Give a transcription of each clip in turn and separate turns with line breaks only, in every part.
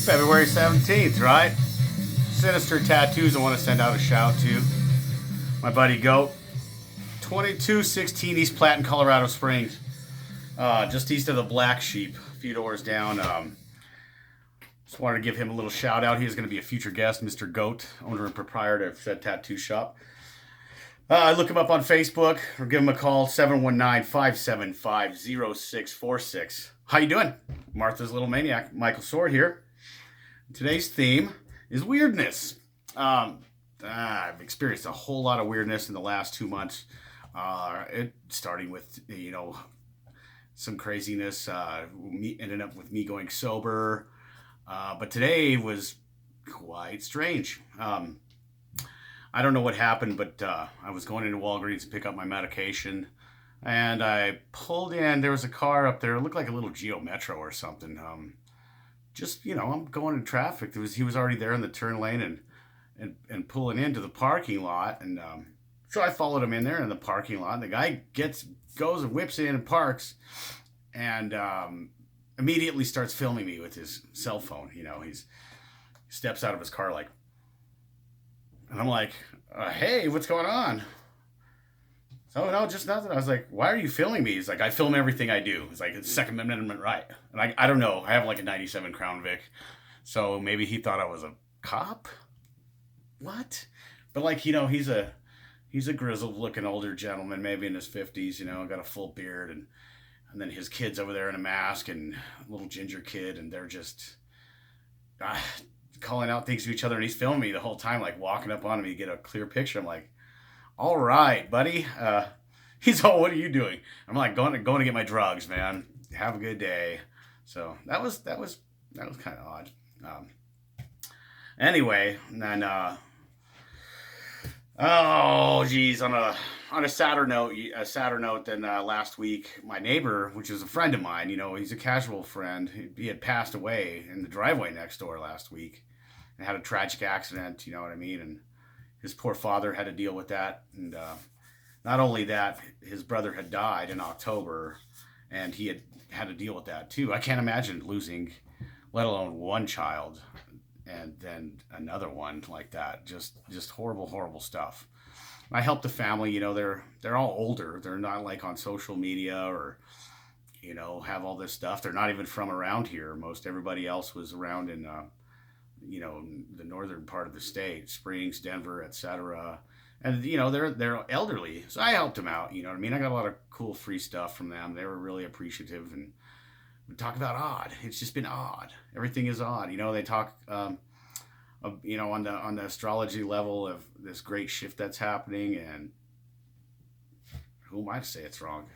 February 17th, right? Sinister Tattoos, I want to send out a shout to my buddy Goat. 2216 East Platte in Colorado Springs. Just east of the Black Sheep, a few doors down. Just wanted to give him a little shout out. He is going to be a future guest, Mr. Goat, owner and proprietor of said tattoo shop. Look him up on Facebook or give him a call, 719-575-0646. How you doing? Martha's Little Maniac, Michael Sword here. Today's theme is weirdness. I've experienced a whole lot of weirdness in the last 2 months. Starting with, some craziness. Ended up with me going sober. But today was quite strange. I don't know what happened, but I was going into Walgreens to pick up my medication. And I pulled in. There was a car up there. It looked like a little Geo Metro or something. I'm going in traffic. He was already there in the turn lane and pulling into the parking lot. And so I followed him in there in the parking lot. And the guy goes and whips in and parks. And immediately starts filming me with his cell phone. He steps out of his car like, and I'm like, hey, what's going on? Oh, no, just nothing. I was like, why are you filming me? He's like, I film everything I do. It's like, it's Second Amendment right. And I don't know. I have like a 97 Crown Vic. So maybe he thought I was a cop? What? But like, he's a grizzled looking older gentleman, maybe in his 50s, got a full beard. And then his kid's over there in a mask and a little ginger kid. And they're just calling out things to each other. And he's filming me the whole time, like walking up on me to get a clear picture. I'm like, all right, buddy. He's all, what are you doing? I'm like, going to get my drugs, man. Have a good day. So that was kind of odd. Anyway, and then oh geez, on a sadder note than last week, my neighbor, which is a friend of mine, he's a casual friend. He had passed away in the driveway next door last week and had a tragic accident. You know what I mean? And his poor father had to deal with that. And not only that, his brother had died in October, and he had to deal with that too. I can't imagine losing, let alone one child, and then another one like that. Just horrible, horrible stuff. I help the family. They're all older. They're not like on social media or, have all this stuff. They're not even from around here. Most everybody else was around in the northern part of the state, Springs, Denver, etc. And they're elderly, so I helped them out. You know what I mean? I got a lot of cool free stuff from them. They were really appreciative. And we talk about odd. It's just been odd. Everything is odd. They talk, on the astrology level of this great shift that's happening. And who am I to say it's wrong?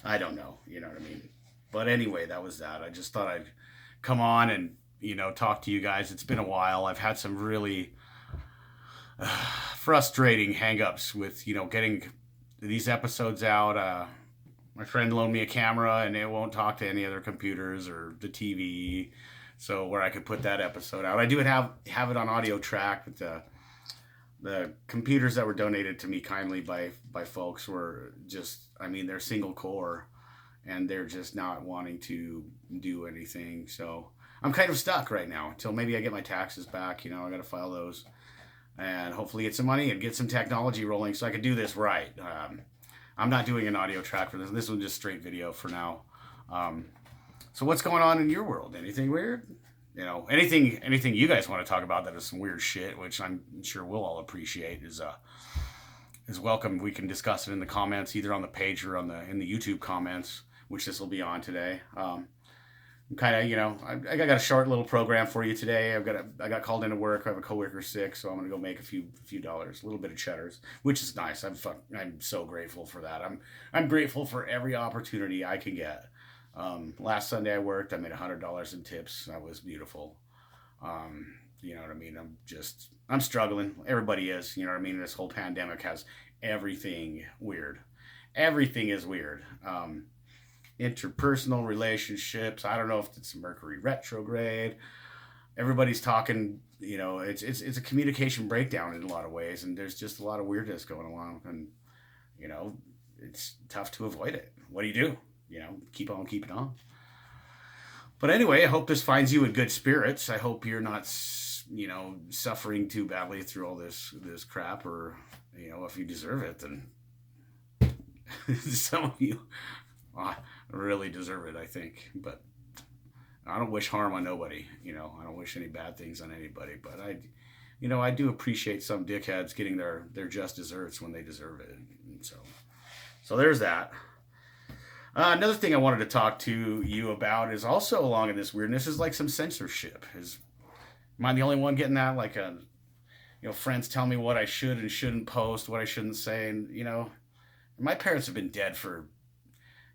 I don't know. You know what I mean? But anyway, that was that. I just thought I'd come on and talk to you guys. It's been a while. I've had some really frustrating hang-ups with, getting these episodes out. My friend loaned me a camera and it won't talk to any other computers or the TV. So where I could put that episode out. I do have it on audio track, but the computers that were donated to me kindly by folks were just, they're single core and they're just not wanting to do anything. So I'm kind of stuck right now until maybe I get my taxes back. I got to file those and hopefully get some money and get some technology rolling so I can do this right. I'm not doing an audio track for this. This one's just straight video for now. So what's going on in your world? Anything weird? Anything you guys want to talk about that is some weird shit, which I'm sure we'll all appreciate, is welcome. We can discuss it in the comments, either on the page or in the YouTube comments, which this will be on today. I got a short little program for you today. I got called into work. I have a coworker sick, so I'm gonna go make a few dollars, a little bit of cheddars, which is nice. I'm so grateful for that. I'm grateful for every opportunity I can get. Last Sunday I worked. I made $100 in tips. That was beautiful. You know what I mean? I'm struggling. Everybody is. You know what I mean? This whole pandemic has everything weird. Everything is weird. Interpersonal relationships. I don't know if it's Mercury retrograde. Everybody's talking, it's a communication breakdown in a lot of ways, and there's just a lot of weirdness going along, and it's tough to avoid it. What do? Keep on keeping on. But anyway, I hope this finds you in good spirits. I hope you're not, suffering too badly through all this crap, or if you deserve it, then some of you really deserve it, I think. But I don't wish harm on nobody. I don't wish any bad things on anybody. But I do appreciate some dickheads getting their just desserts when they deserve it. And so there's that. Another thing I wanted to talk to you about is also along in this weirdness is like some censorship. Am I the only one getting that? Like friends tell me what I should and shouldn't post, what I shouldn't say, and my parents have been dead for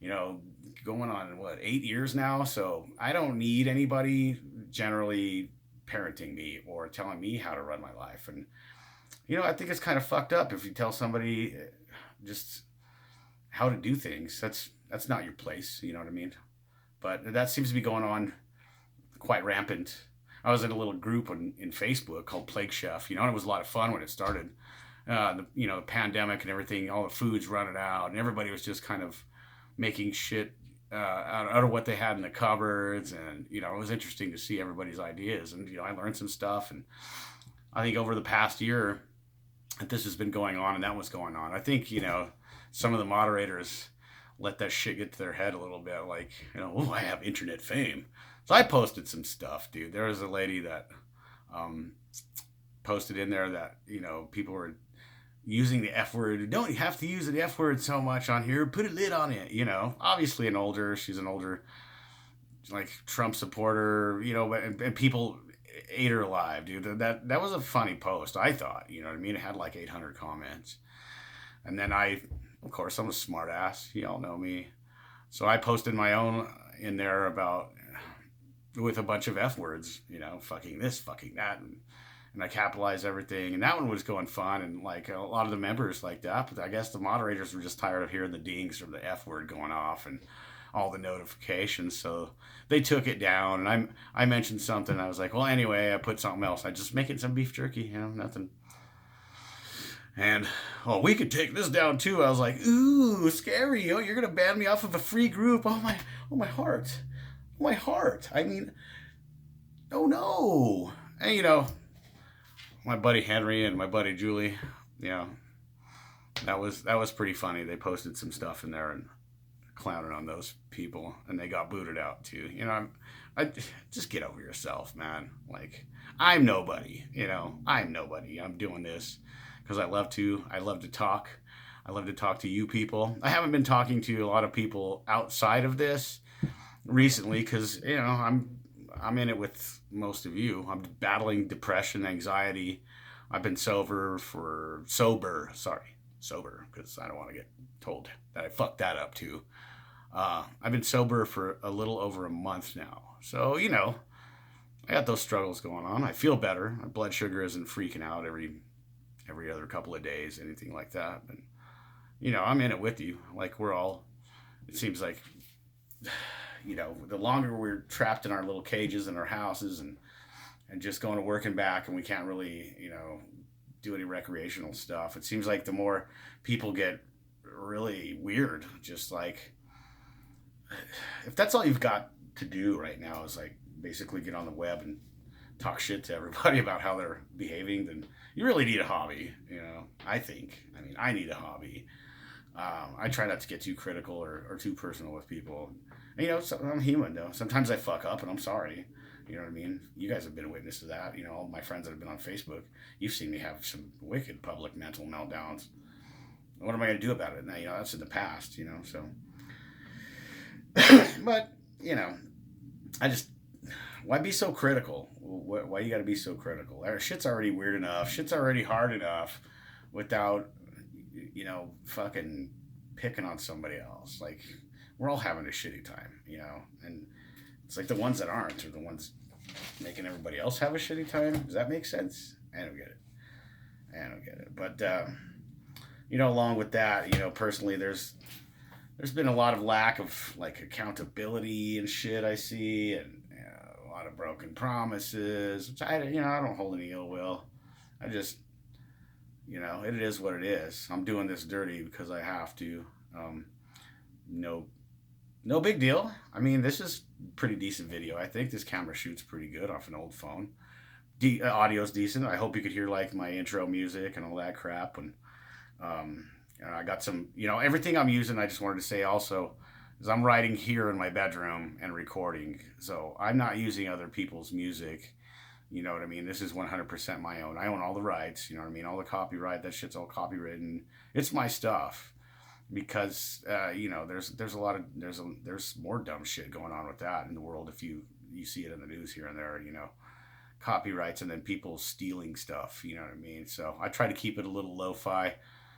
going on 8 years now, so I don't need anybody generally parenting me or telling me how to run my life. And I think it's kind of fucked up if you tell somebody just how to do things. That's not your place, you know what I mean? But that seems to be going on quite rampant. I was in a little group in Facebook called Plague Chef, and it was a lot of fun when it started. The pandemic and everything, all the food's running out, and everybody was just kind of making shit out of what they had in the cupboards. And, it was interesting to see everybody's ideas. And, I learned some stuff. And I think over the past year that this has been going on and that was going on, I think, some of the moderators let that shit get to their head a little bit. Like, oh, I have internet fame. So I posted some stuff, dude. There was a lady that posted in there that, people were using the F word. You don't have to use the F word so much on here. Put a lid on it, Obviously she's an older, like, Trump supporter, and people ate her alive, dude. That was a funny post, I thought, It had like 800 comments. And then of course, I'm a smart ass. You all know me. So I posted my own in there with a bunch of F words, fucking this, fucking that. And I capitalized everything. And that one was going fun. And like a lot of the members like that. But I guess the moderators were just tired of hearing the dings from the F word going off and all the notifications. So they took it down. And I mentioned something. I was like, well, anyway, I put something else. I just making some beef jerky, nothing. And, we could take this down too. I was like, ooh, scary. You're going to ban me off of a free group. Oh my heart. Oh, my heart. I mean, oh no. And, my buddy Henry and my buddy Julie, that was pretty funny. They posted some stuff in there and clowning on those people, and they got booted out too. I just get over yourself, man. Like, I'm nobody, I'm nobody. I'm doing this because I love to talk. I love to talk to you people. I haven't been talking to a lot of people outside of this recently because, I'm in it with most of you. I'm battling depression, anxiety. I've been sober, because I don't want to get told that I fucked that up too. I've been sober for a little over a month now. So, I got those struggles going on. I feel better. My blood sugar isn't freaking out every other couple of days, anything like that. And, I'm in it with you. Like, it seems like, the longer we're trapped in our little cages in our houses and just going to work and back, and we can't really, do any recreational stuff, it seems like the more people get really weird. Just like, if that's all you've got to do right now is like basically get on the web and talk shit to everybody about how they're behaving, then you really need a hobby. I think. I mean, I need a hobby. I try not to get too critical or too personal with people. And, so I'm human, though. Sometimes I fuck up, and I'm sorry. You know what I mean? You guys have been a witness to that. All my friends that have been on Facebook, you've seen me have some wicked public mental meltdowns. What am I going to do about it? Now, that's in the past, so. But, why be so critical? Why you got to be so critical? Shit's already weird enough. Shit's already hard enough without, fucking picking on somebody else. Like, we're all having a shitty time, and it's like the ones that aren't are the ones making everybody else have a shitty time. Does that make sense? I don't get it. But, along with that, personally, there's been a lot of lack of like accountability and shit I see, and a lot of broken promises, which I don't hold any ill will. I just, it is what it is. I'm doing this dirty because I have to. No No big deal. I mean, this is pretty decent video. I think this camera shoots pretty good off an old phone. Audio's decent. I hope you could hear like my intro music and all that crap. And um, I got some, everything I'm using. I just wanted to say also is I'm writing here in my bedroom and recording, so I'm not using other people's music. You know what I mean? This is 100% my own. I own all the rights. You know what I mean? All the copyright. That shit's all copywritten. It's my stuff because there's a lot of there's more dumb shit going on with that in the world. If you see it in the news here and there, copyrights and then people stealing stuff. You know what I mean? So I try to keep it a little lo-fi.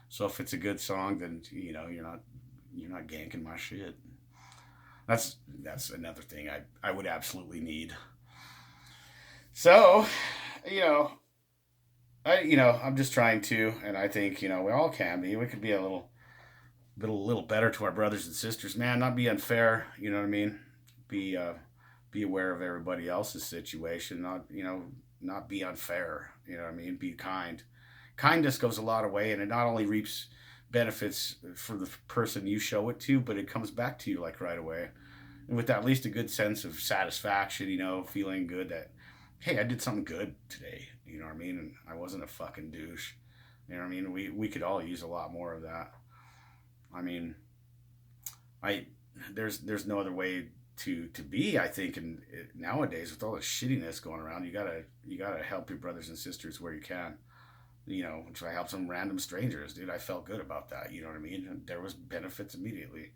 So if it's a good song, then you're not ganking my shit. That's another thing I would absolutely need. So, you know, I'm just trying to, and I think we all can be. We could be a little better to our brothers and sisters, man. Not be unfair. You know what I mean? Be aware of everybody else's situation. Not be unfair. You know what I mean? Be kind. Kindness goes a lot of way, and it not only reaps benefits for the person you show it to, but it comes back to you like right away, and with at least a good sense of satisfaction. Feeling good that hey, I did something good today. You know what I mean? And I wasn't a fucking douche. You know what I mean? We could all use a lot more of that. I mean, there's no other way to be. I think, and nowadays with all the shittiness going around, you gotta help your brothers and sisters where you can. Which I helped some random strangers, dude. I felt good about that. You know what I mean? And there was benefits immediately,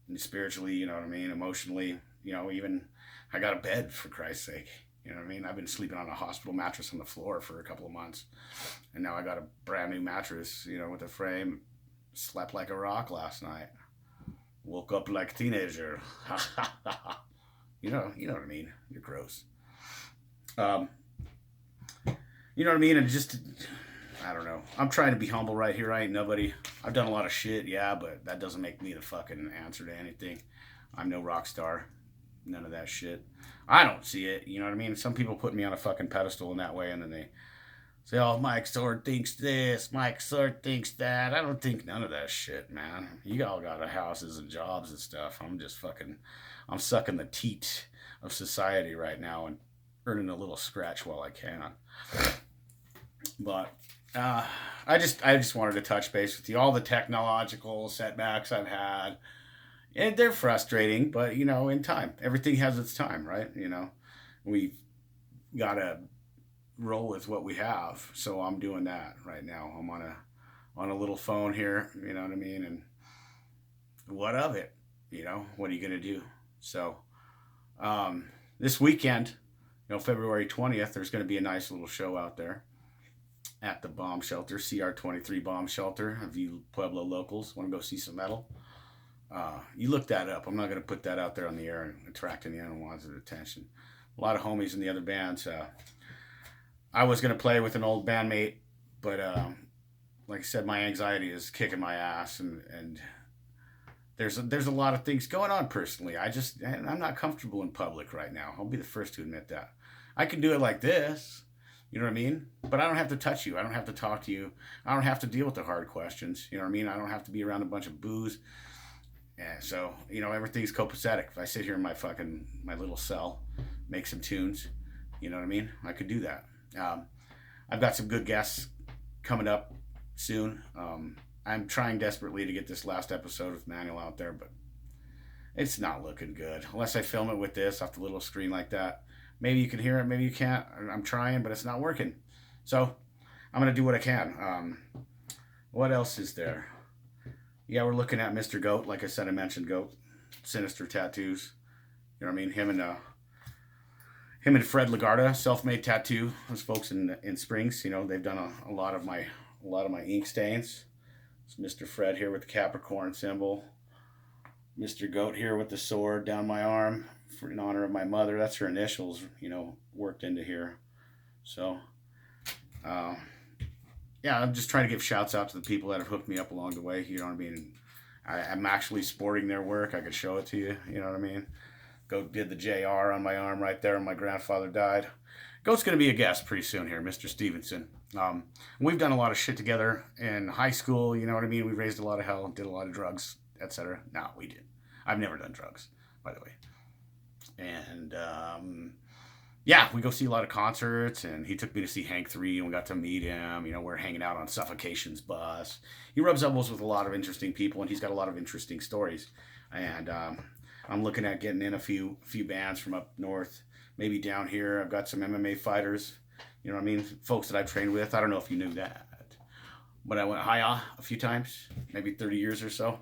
and spiritually. You know what I mean? Emotionally. Even I got a bed for Christ's sake. You know what I mean? I've been sleeping on a hospital mattress on the floor for a couple of months, and now I got a brand new mattress. With a frame. Slept like a rock last night. Woke up like a teenager. You know what I mean? You're gross. You know what I mean? And just, I don't know. I'm trying to be humble right here. I ain't nobody. I've done a lot of shit, yeah, but that doesn't make me the fucking answer to anything. I'm no rock star. None of that shit. I don't see it. You know what I mean? Some people put me on a fucking pedestal in that way, and then they say, oh, Mike Sword thinks this, Mike Sword thinks that. I don't think none of that shit, man. You all got houses and jobs and stuff. I'm sucking the teat of society right now and earning a little scratch while I can. But I just wanted to touch base with you. All the technological setbacks I've had, and they're frustrating, but in time, everything has its time, right? We've got to roll with what we have. So I'm doing that right now. I'm on a little phone here, you know what I mean? And what of it? What are you gonna do? So this weekend, February 20th, there's gonna be a nice little show out there at the bomb shelter, CR23 bomb shelter. If you Pueblo locals want to go see some metal, you look that up. I'm not gonna put that out there on the air and attract any unwanted attention. A lot of homies in the other bands. I was going to play with an old bandmate, but like I said, my anxiety is kicking my ass, and there's a lot of things going on personally. I'm not comfortable in public right now. I'll be the first to admit that. I can do it like this, you know what I mean? But I don't have to touch you. I don't have to talk to you. I don't have to deal with the hard questions, you know what I mean? I don't have to be around a bunch of booze. Yeah, so, everything's copacetic. If I sit here in my little cell, make some tunes, you know what I mean? I could do that. I've got some good guests coming up soon. I'm trying desperately to get this last episode with Manuel out there, but it's not looking good. Unless I film it with this off the little screen like that. Maybe you can hear it, maybe you can't. I'm trying, but it's not working. So I'm going to do what I can. What else is there? Yeah, we're looking at Mr. Goat. Like I said, I mentioned Goat. Sinister tattoos. You know what I mean? Him and Fred Lagarda, self-made tattoo. Those folks in Springs, they've done a lot of my ink stains. It's Mr. Fred here with the Capricorn symbol. Mr. Goat here with the sword down my arm in honor of my mother. That's her initials, worked into here. So, yeah, I'm just trying to give shouts out to the people that have hooked me up along the way. You know what I mean? I'm actually sporting their work. I could show it to you. You know what I mean? Goat did the JR on my arm right there when my grandfather died. Goat's going to be a guest pretty soon here, Mr. Stevenson. We've done a lot of shit together in high school, you know what I mean? We raised a lot of hell, did a lot of drugs, etc. No, we didn't. I've never done drugs, by the way. And yeah, we go see a lot of concerts, and he took me to see Hank 3, and we got to meet him. You know, we're hanging out on Suffocation's bus. He rubs elbows with a lot of interesting people, and he's got a lot of interesting stories. And I'm looking at getting in a few bands from up north, maybe down here. I've got some MMA fighters, you know what I mean? Folks that I've trained with. I don't know if you knew that, but I went high a few times, maybe 30 years or so.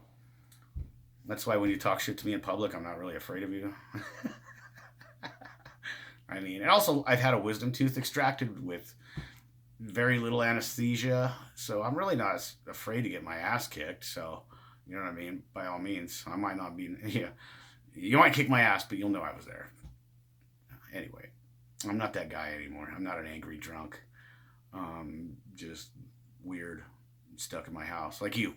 That's why when you talk shit to me in public, I'm not really afraid of you. I mean, and also I've had a wisdom tooth extracted with very little anesthesia, so I'm really not afraid to get my ass kicked. So, you know what I mean? By all means, I might not be, yeah, you might kick my ass, but you'll know I was there. Anyway, I'm not that guy anymore. I'm not an angry drunk. Just weird, stuck in my house. Like you.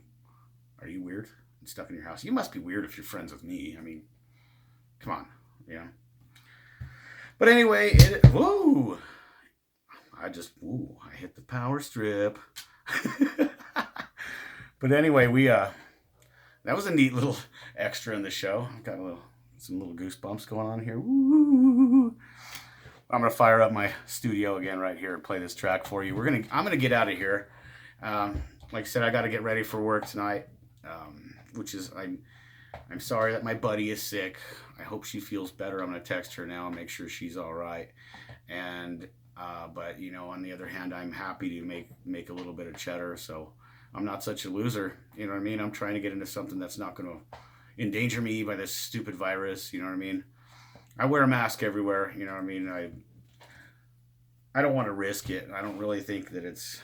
Are you weird and stuck in your house? You must be weird if you're friends with me. I mean, come on, you know? But anyway, woo! I hit the power strip. But anyway, that was a neat little extra in the show. I've got some little goosebumps going on here. Woo! I'm gonna fire up my studio again right here and play this track for you. I'm gonna get out of here. Like I said, I got to get ready for work tonight. Which is I'm sorry that my buddy is sick. I hope she feels better. I'm gonna text her now and make sure she's all right. And but you know, on the other hand, I'm happy to make a little bit of cheddar. So I'm not such a loser. You know what I mean? I'm trying to get into something that's not gonna endanger me by this stupid virus. You know what I mean? I wear a mask everywhere. You know what I mean? I don't want to risk it. I don't really think that it's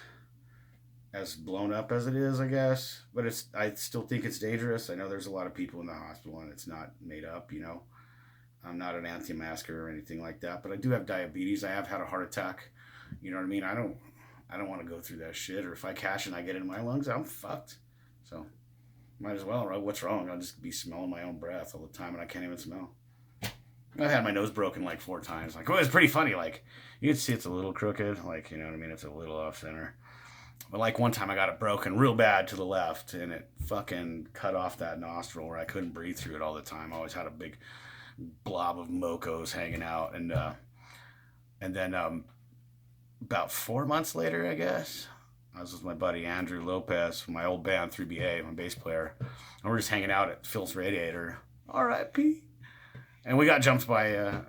as blown up as it is, I guess, but I still think it's dangerous. I know there's a lot of people in the hospital and it's not made up, you know. I'm not an anti-masker or anything like that, but I do have diabetes. I have had a heart attack. You know what I mean? I don't want to go through that shit, or if I cash and I get it in my lungs, I'm fucked. So might as well, right? What's wrong? I'll just be smelling my own breath all the time and I can't even smell. I've had my nose broken like 4 times. Like, oh, it's pretty funny. Like, you can see it's a little crooked. Like, you know what I mean? It's a little off center. But like one time I got it broken real bad to the left, and it fucking cut off that nostril where I couldn't breathe through it all the time. I always had a big blob of mocos hanging out. And then about 4 months later, I guess, I was with my buddy Andrew Lopez from my old band 3BA, my bass player. And we're just hanging out at Phil's Radiator. R.I.P. And we got jumped by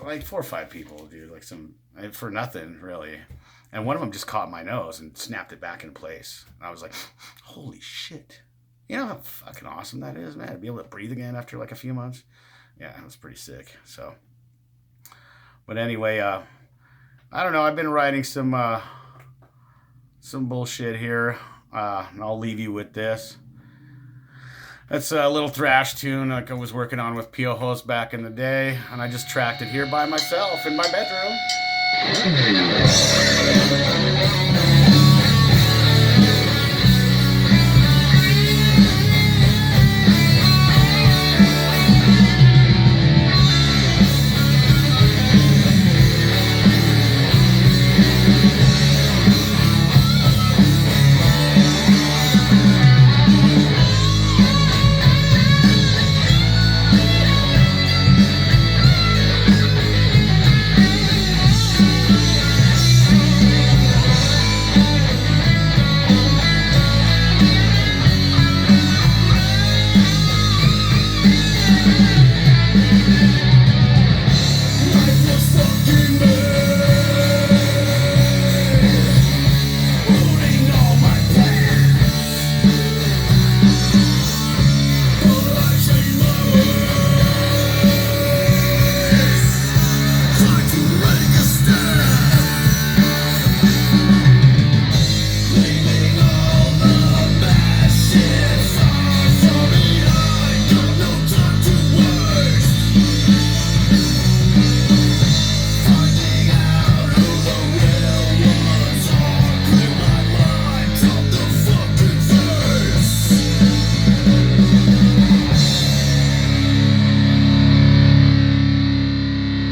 like 4 or 5 people, dude. Like for nothing, really. And one of them just caught my nose and snapped it back in place. And I was like, holy shit. You know how fucking awesome that is, man? To be able to breathe again after like a few months. Yeah, it was pretty sick. So, but anyway, I don't know. I've been writing some bullshit here. And I'll leave you with this. That's a little thrash tune like I was working on with Piojos back in the day. And I just tracked it here by myself in my bedroom.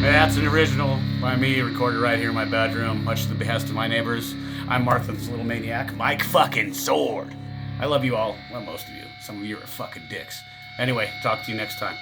That's an original by me, recorded right here in my bedroom, much to the behest of my neighbors. I'm Martha's little maniac, Mike fucking Sword. I love you all. Well, most of you. Some of you are fucking dicks. Anyway, talk to you next time.